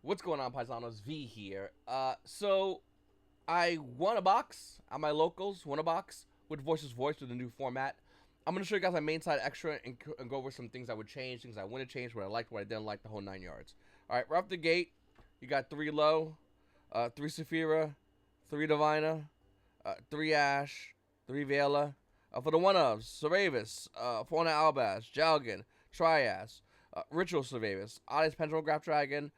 What's going on, Paisanos? V here. So I won a box at my locals, won a box with Voiceless Voice with a new format. I'm gonna show you guys my main side extra and go over some things I would change, things I wouldn't change, what I liked, what I didn't like, the whole 9 yards. All right, right off the gate, you got 3 low, 3 Saphira, 3 Divina, 3 Ash, 3 Vela. For the one ofs, Seravis, Fauna Albaz, Jalgan, Trias, Ritual Seravis, Odyssey Pendulum Graph Dragon,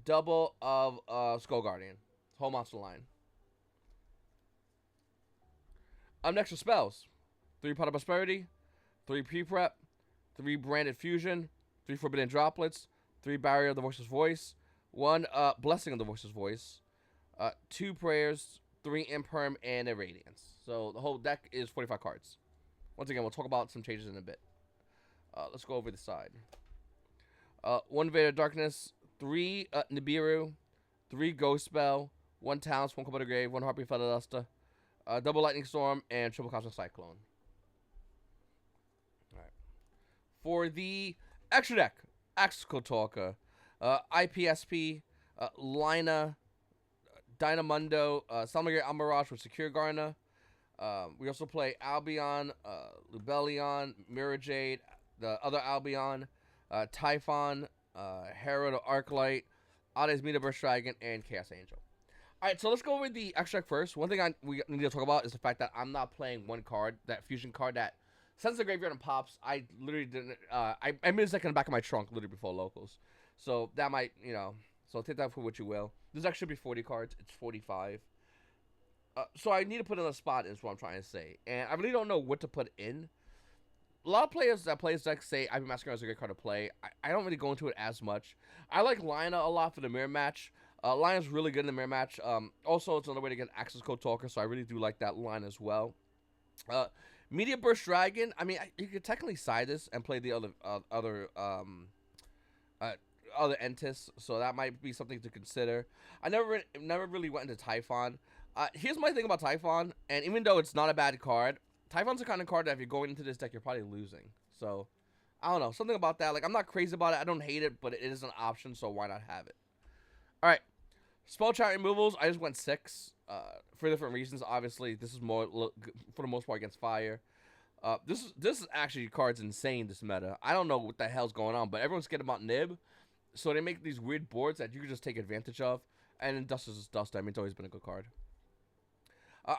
double of Skull Guardian. Whole monster line. Next for spells. 3 Pot of Prosperity, 3 Pre-Prep, 3 Branded Fusion, 3 Forbidden Droplets, 3 Barrier of the Voiceless Voice, 1 Blessing of the Voiceless Voice, 2 Prayers, 3 Imperm, and a Radiance. So the whole deck is 45 cards. Once again, we'll talk about some changes in a bit. Let's go over the side. 1 of Darkness, 3 Nibiru, 3 Ghost Spell, 1 Talents, 1 Cup of the Grave, 1 Harpy Feather Duster, double Lightning Storm, and triple Cosmic Cyclone. Alright. For the extra deck, Axical Talker, IPSP, Lina, Dynamundo, Salmager Almirage with Secure Garna. We also play Albion, Lubellion, Mirror Jade, the other Albion, Typhon, Herald of Arclight, Odyssey Metaverse Dragon, and Chaos Angel. Alright, so let's go over the extract first. One thing we need to talk about is the fact that I'm not playing one card, that fusion card that sends the graveyard and pops. I literally didn't, I made this deck in the back of my trunk literally before locals. So that might, so take that for what you will. This deck should be 40 cards. It's 45. So I need to put in a spot is what I'm trying to say. And I really don't know what to put in. A lot of players that play this deck say Ivy Masquerade is a great card to play. I don't really go into it as much. I like Lina a lot for the mirror match. Lina's really good in the mirror match. Also, it's another way to get access code talker, so I really do like that line as well. Media Burst Dragon. I mean, you could technically side this and play the other Entis, so that might be something to consider. I never really went into Typhon. Here's my thing about Typhon, and even though it's not a bad card, Typhon's the kind of card that if you're going into this deck, you're probably losing. So, I don't know. Something about that. Like, I'm not crazy about it. I don't hate it, but it is an option, so why not have it? Alright. Spell chart removals, I just went 6. For different reasons. Obviously, this is more, for the most part, against fire. This is actually card's insane, this meta. I don't know what the hell's going on, but everyone's scared about Nib. So they make these weird boards that you can just take advantage of. And then Dust is Dust. I mean, it's always been a good card.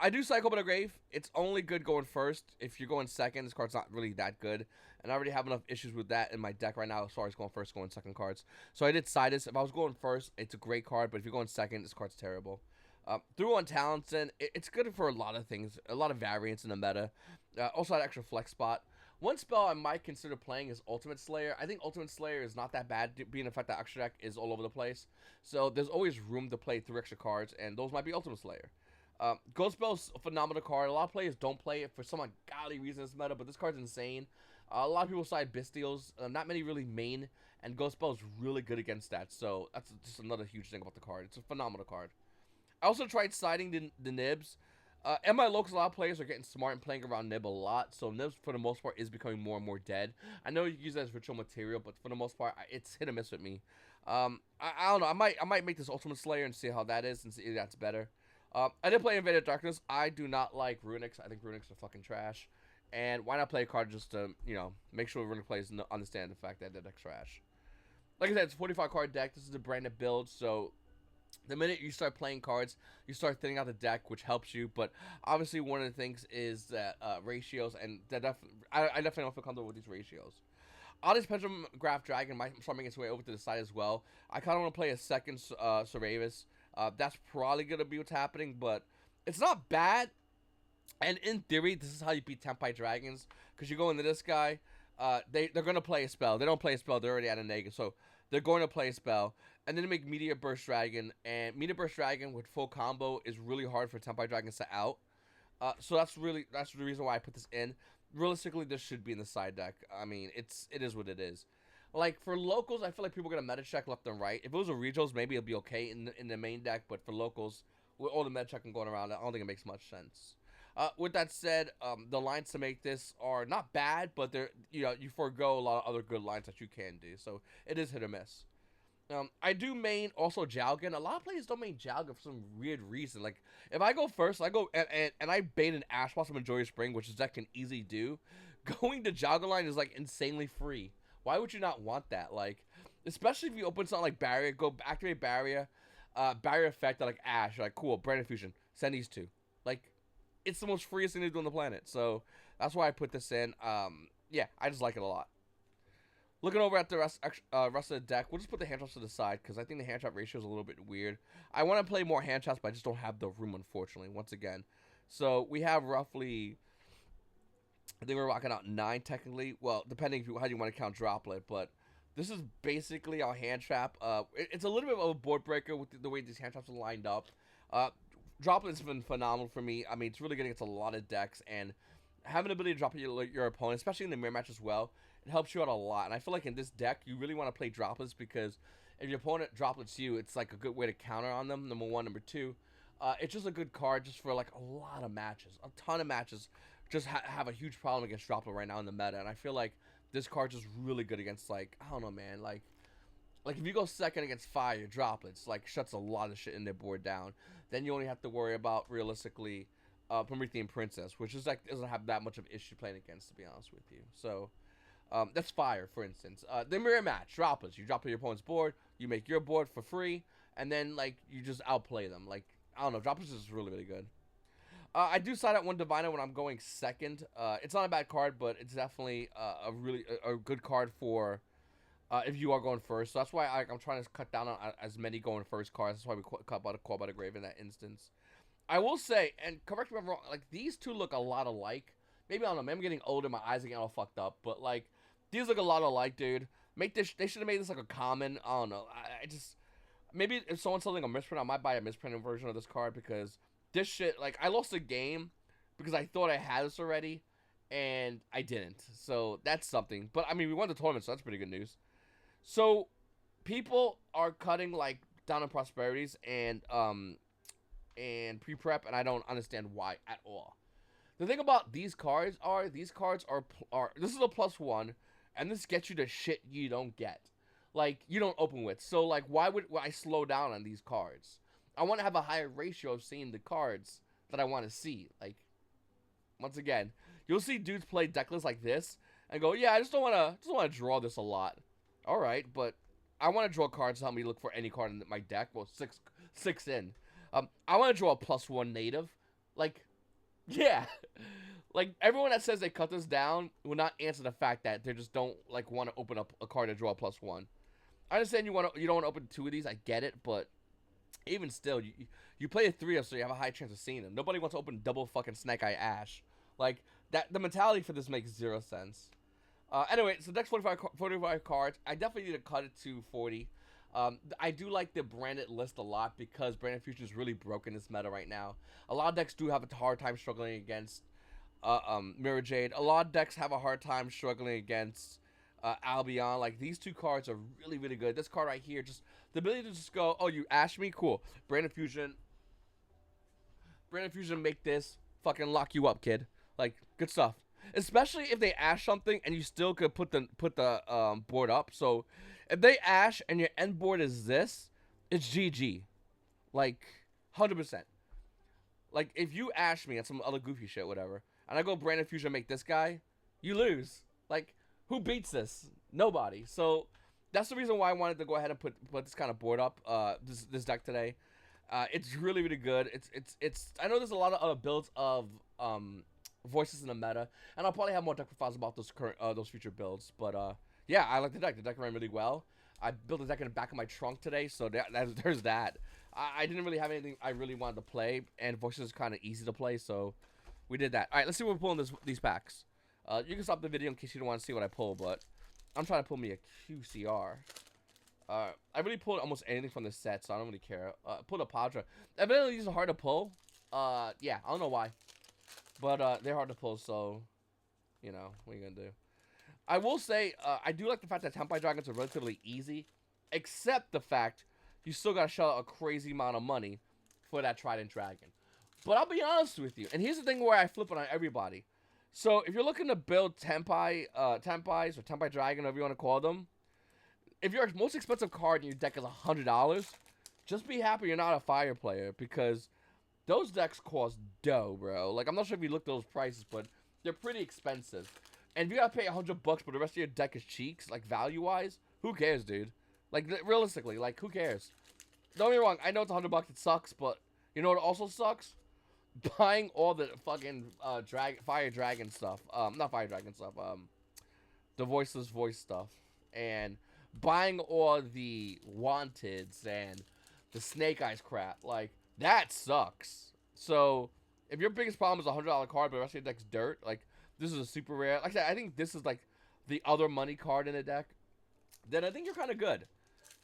I do Cycle by the Grave. It's only good going first. If you're going second, this card's not really that good. And I already have enough issues with that in my deck right now as far as going first, going second cards. So I did side this. If I was going first, it's a great card. But if you're going second, this card's terrible. Through on Talented, it's good for a lot of things. A lot of variance in the meta. Also had extra flex spot. One spell I might consider playing is Ultimate Slayer. I think Ultimate Slayer is not that bad, being the fact that extra deck is all over the place. So there's always room to play 3 extra cards, and those might be Ultimate Slayer. Ghost Spell's a phenomenal card. A lot of players don't play it for some ungodly reason. It's meta, but this card's insane. A lot of people side Bystials. Not many really main, and Ghost Spell is really good against that. So that's just another huge thing about the card. It's a phenomenal card. I also tried siding the Nibs. And my locals, a lot of players are getting smart and playing around Nib a lot. So Nibs, for the most part, is becoming more and more dead. I know you use it as ritual material, but for the most part, it's hit or miss with me. I don't know. I might make this Ultimate Slayer and see how that is and see if that's better. I did play Invaded Darkness. I do not like Runicks. I think Runicks are fucking trash. And why not play a card just to, make sure Runick players understand the fact that the deck's trash. Like I said, it's a 45 card deck. This is a branded build, so the minute you start playing cards, you start thinning out the deck, which helps you. But obviously, one of the things is that ratios, and I definitely don't feel comfortable with these ratios. Odyssey Pendulum Graph Dragon might start making its way over to the side as well. I kind of want to play a second Seravis. That's probably going to be what's happening, but it's not bad. And in theory, this is how you beat Tempai Dragons, because you go into this guy, they're going to play a spell. They don't play a spell, they're already at a negative, so they're going to play a spell, and then they make Meteor Burst Dragon, and Meteor Burst Dragon with full combo is really hard for Tempai Dragons to out. So that's the reason why I put this in. Realistically, this should be in the side deck. I mean, it is what it is. Like, for locals, I feel like people are going to meta check left and right. If it was a regionals, maybe it'll be okay in the main deck, but for locals, with all the meta checking going around, I don't think it makes much sense. With that said, the lines to make this are not bad, but they're, you forego a lot of other good lines that you can do. So it is hit or miss. I do main also Jalgan. A lot of players don't main Jalgan for some weird reason. Like, if I go first, I go and I bait an Ash Blossom and Joyous Spring, which is that can easily do. Going to Jalgan line is like insanely free. Why would you not want that? Like, especially if you open something like Barrier, go activate Barrier, Barrier Effect, like Ash, like cool, Brand Fusion, send these two. Like, it's the most freest thing to do on the planet. So that's why I put this in. Yeah, I just like it a lot. Looking over at the rest of the deck, we'll just put the hand traps to the side because I think the hand trap ratio is a little bit weird. I want to play more hand traps, but I just don't have the room, unfortunately, once again. So we have roughly, I think we're rocking out 9 technically. Well, depending how you want to count Droplet, but this is basically our hand trap. It's a little bit of a board breaker with the way these hand traps are lined up. Droplet's been phenomenal for me. I mean, it's really good against a lot of decks, and having the ability to drop your opponent, especially in the mirror match as well, it helps you out a lot. And I feel like in this deck, you really want to play droplets because if your opponent droplets you, it's like a good way to counter on them, number one. Number two, it's just a good card just for like a lot of matches. A ton of matches just have a huge problem against droplet right now in the meta. And I feel like this card's just really good against, like, I don't know, man. Like if you go second against fire, droplets, like, shuts a lot of shit in their board down. Then you only have to worry about, realistically, Promethean Princess, which is like doesn't have that much of an issue playing against, to be honest with you. So that's fire, for instance. The mirror match, droplets. You drop on your opponent's board, you make your board for free, and then like you just outplay them. Like, I don't know, droplets is really, really good. I do side out one Diviner when I'm going second. It's not a bad card, but it's definitely a good card for if you are going first. So that's why I'm trying to cut down on as many going first cards. That's why we cut by the Call by the Grave in that instance. I will say, and correct me if I'm wrong, like, these two look a lot alike. Maybe, I don't know, maybe I'm getting older, my eyes are getting all fucked up, but, like, these look a lot alike, dude. They should have made this, like, a common, I don't know, I just, maybe if someone's selling a misprint, I might buy a misprinted version of this card, because this shit, like, I lost a game, because I thought I had this already, and I didn't, so that's something. But, I mean, we won the tournament, so that's pretty good news. So, people are cutting, like, down on prosperities, and pre-prep, and I don't understand why at all. The thing about these cards are this is a +1, and this gets you the shit you don't get. Like, you don't open with. So, like, why would I slow down on these cards? I want to have a higher ratio of seeing the cards that I want to see. Like, once again, you'll see dudes play deck lists like this and go, yeah, I just don't want to draw this a lot. All right, but I want to draw cards to help me look for any card in my deck. Well, six in. I want to draw a +1 native. Like, yeah. Like, everyone that says they cut this down will not answer the fact that they just don't, like, want to open up a card to draw a +1. I understand you don't want to open 2 of these. I get it, but even still, you play a 3 of, so you have a high chance of seeing them. Nobody wants to open double fucking Snake Eye Ash. Like, the mentality for this makes 0 sense. Anyway, so next 45 cards. I definitely need to cut it to 40. I do like the branded list a lot because Branded Fusion is really broken this meta right now. A lot of decks do have a hard time struggling against Mirror Jade. A lot of decks have a hard time struggling against Albion. Like, these 2 cards are really, really good. This card right here, just the ability to just go, oh, you ash me? Cool. Branded Fusion, make this fucking lock you up, kid. Like, good stuff. Especially if they ash something and you still could put the board up. So if they ash and your end board is this, it's GG. Like, 100%. Like, if you ash me at some other goofy shit, whatever, and I go Branded Fusion make this guy, you lose. Like, who beats this? Nobody. So that's the reason why I wanted to go ahead and put this kind of board up, this deck today. It's really, really good. It's I know there's a lot of other builds of Voiceless in the meta, and I'll probably have more deck profiles about those future builds. But yeah, I like the deck. The deck ran really well. I built a deck in the back of my trunk today, so there's that. I didn't really have anything I really wanted to play, and Voiceless is kind of easy to play, so we did that. All right, let's see what we're pulling these packs. You can stop the video in case you don't want to see what I pull, but I'm trying to pull me a QCR. I really pulled almost anything from this set, so I don't really care. Pulled a Padra. Evidently, these are hard to pull. Yeah, I don't know why. But they're hard to pull, so, you know, what are you going to do? I will say, I do like the fact that Tempai Dragons are relatively easy, except the fact you still got to shell out a crazy amount of money for that Trident Dragon. But I'll be honest with you, and here's the thing where I flip it on everybody. So if you're looking to build Tempais or Tempai Dragon, whatever you want to call them, if your most expensive card in your deck is $100, just be happy you're not a fire player, because those decks cost dough, bro. Like, I'm not sure if you looked at those prices, but they're pretty expensive. And if you gotta pay $100, but the rest of your deck is cheeks, like value-wise, who cares, dude? Like, realistically, like, who cares? Don't get me wrong, I know it's $100, it sucks, but you know what also sucks? Buying all the fucking fire dragon stuff. Not fire dragon stuff. The voiceless voice stuff, and buying all the wanteds and the snake eyes crap. Like, that sucks. So if your biggest problem is a $100 card, but the rest of your deck's dirt, like, this is a super rare. Like I said, I think this is like the other money card in the deck. Then I think you're kind of good.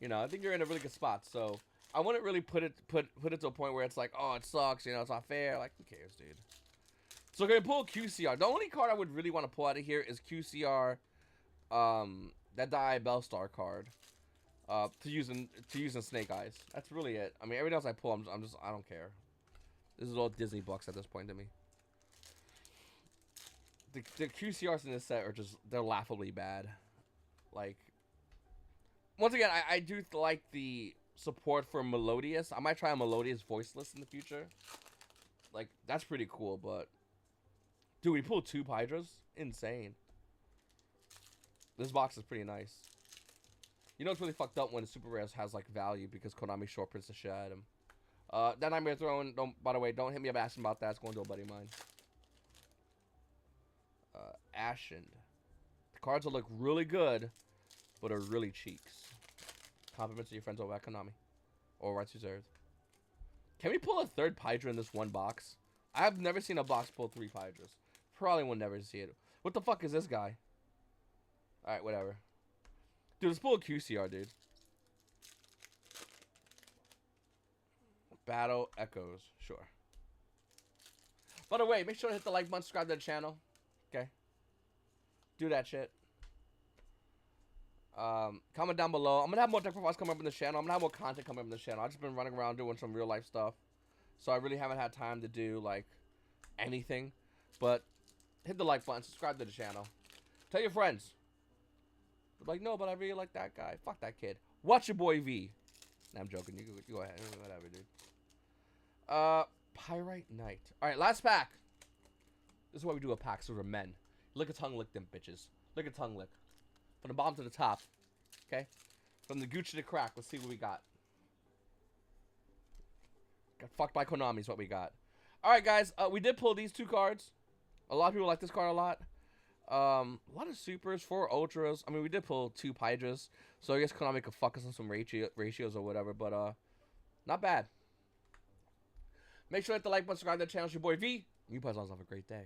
You know, I think you're in a really good spot. So I wouldn't really put it to a point where it's like, oh, it sucks. You know, it's not fair. Like, who cares, dude? So we're gonna pull QCR. The only card I would really want to pull out of here is QCR. That Die Bellstar card. To use in Snake Eyes. That's really it. I mean, everything else I pull, I don't care. This is all Disney bucks at this point to me. The QCRs in this set are just, they're laughably bad. Like, once again, I do like the support for Melodious. I might try a Melodious Voiceless in the future. Like, that's pretty cool, but dude, we pulled 2 Hydras? Insane. This box is pretty nice. You know it's really fucked up when the super rares has like value because Konami short prints the shit out of them. That Nightmare Throne, by the way, don't hit me up asking about that. It's going to a buddy of mine. Ashen. The cards will look really good, but are really cheeks. Compliments to your friends over at Konami. Or rights reserved. Can we pull a 3rd Hydra in this one box? I've never seen a box pull 3 Hydras. Probably will never see it. What the fuck is this guy? Alright, whatever. Dude, let's pull a QCR, dude. Battle Echoes. Sure. By the way, make sure to hit the like button, subscribe to the channel. Okay? Do that shit. Comment down below. I'm going to have more deck profiles coming up in the channel. I'm going to have more content coming up in the channel. I've just been running around doing some real life stuff. So I really haven't had time to do, like, anything. But hit the like button, subscribe to the channel. Tell your friends. Like, no, but I really like that guy. Fuck that kid. Watch your boy V. Nah, I'm joking. You go ahead. Whatever, dude. Pyrite Knight. Alright, last pack. This is why we do a pack, so we're men. Lick a tongue lick them bitches. Lick a tongue lick. From the bottom to the top. Okay? From the gooch to the crack. Let's see what we got. Got fucked by Konami is what we got. Alright, guys. We did pull these 2 cards. A lot of people like this card a lot. A lot of supers, 4 ultras. I mean, we did pull 2 Hydras, so I guess Konami could fuck us on some ratios or whatever, but not bad. Make sure to hit the like button, subscribe to the channel. It's your boy V. YGOPaisano. Have a great day.